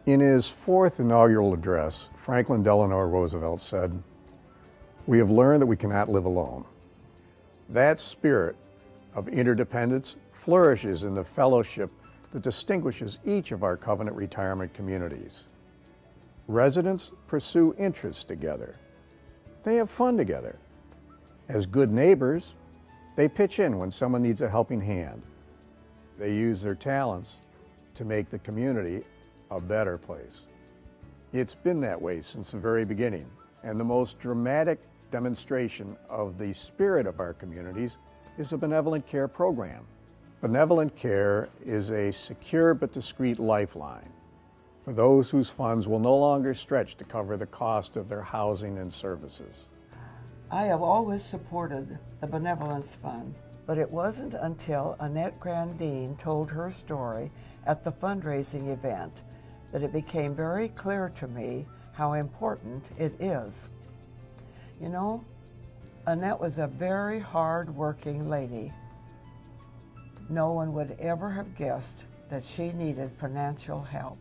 In his fourth inaugural address, Franklin Delano Roosevelt said, "We have learned that we cannot live alone." That spirit of interdependence flourishes in the fellowship that distinguishes each of our Covenant retirement communities. Residents pursue interests together. They have fun together. As good neighbors, they pitch in when someone needs a helping hand. They use their talents to make the community a better place. It's been that way since the very beginning, and the most dramatic demonstration of the spirit of our communities is the Benevolent Care program. Benevolent Care is a secure but discreet lifeline for those whose funds will no longer stretch to cover the cost of their housing and services. I have always supported the Benevolence Fund, but it wasn't until Annette Grandine told her story at the fundraising event that it became very clear to me how important it is. You know, Annette was a very hard-working lady. No one would ever have guessed that she needed financial help.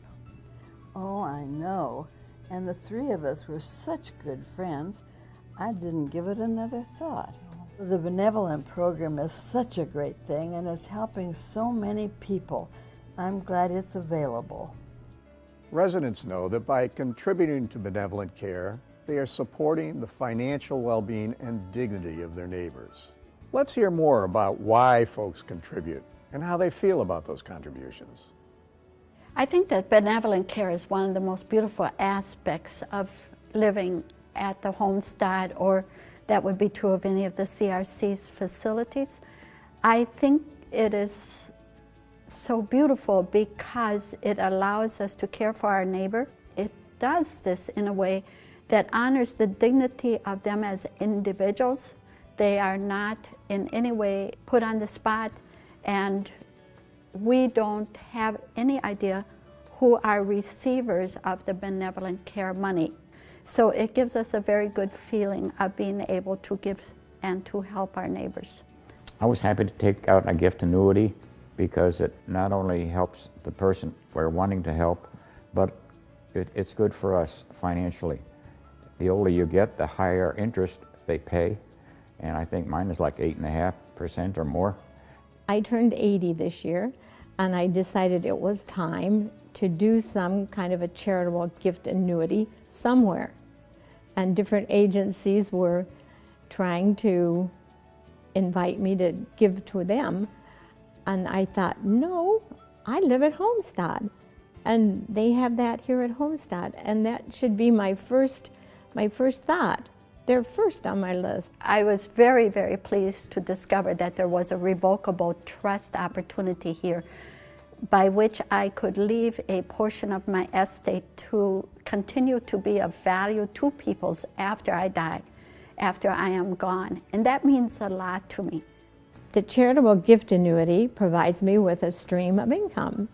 Oh, I know. And the three of us were such good friends, I didn't give it another thought. The Benevolent program is such a great thing, and it's helping so many people. I'm glad it's available. Residents know that by contributing to Benevolent Care, they are supporting the financial well-being and dignity of their neighbors. Let's hear more about why folks contribute and how they feel about those contributions. I think that Benevolent Care is one of the most beautiful aspects of living at the homestead, or that would be true of any of the CRC's facilities. I think it is so beautiful because it allows us to care for our neighbor. It does this in a way that honors the dignity of them as individuals. They are not in any way put on the spot, and we don't have any idea who are receivers of the Benevolent Care money. So it gives us a very good feeling of being able to give and to help our neighbors. I was happy to take out a gift annuity because it not only helps the person we're wanting to help, but it's good for us financially. The older you get, the higher interest they pay, and I think mine is like 8.5% or more. I turned 80 this year, and I decided it was time to do some kind of a charitable gift annuity somewhere. And different agencies were trying to invite me to give to them. And I thought, no, I live at Homestead. And they have that here at Homestead. And that should be my first thought. They're first on my list. I was very, very pleased to discover that there was a revocable trust opportunity here by which I could leave a portion of my estate to continue to be of value to peoples after I die, after I am gone. And that means a lot to me. The charitable gift annuity provides me with a stream of income.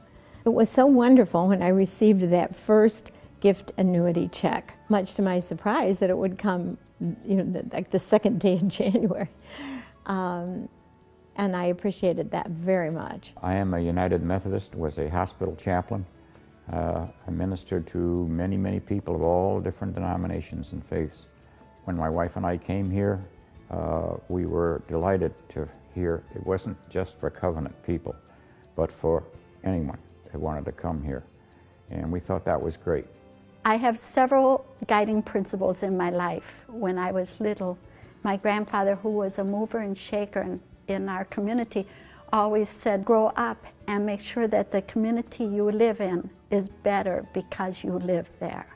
It was so wonderful when I received that first gift annuity check, much to my surprise that it would come, like the second day in January. And I appreciated that very much. I am a United Methodist, was a hospital chaplain. I ministered to many, many people of all different denominations and faiths. When my wife and I came here, we were delighted to hear it wasn't just for Covenant people, but for anyone that wanted to come here. And we thought that was great. I have several guiding principles in my life. When I was little, my grandfather, who was a mover and shaker in our community, always said, grow up and make sure that the community you live in is better because you live there.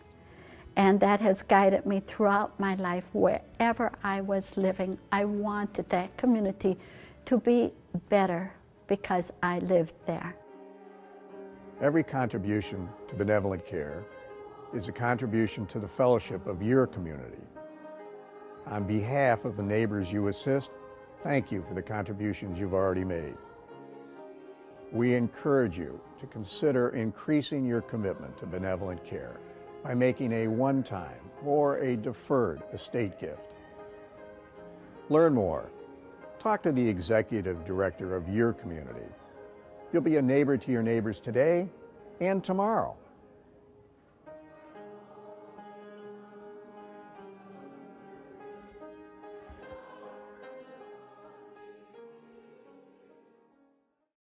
And that has guided me throughout my life. Wherever I was living, I wanted that community to be better because I lived there. Every contribution to Benevolent Care is a contribution to the fellowship of your community. On behalf of the neighbors you assist, thank you for the contributions you've already made. We encourage you to consider increasing your commitment to Benevolent Care by making a one-time or a deferred estate gift. Learn more. Talk to the executive director of your community. You'll be a neighbor to your neighbors today and tomorrow.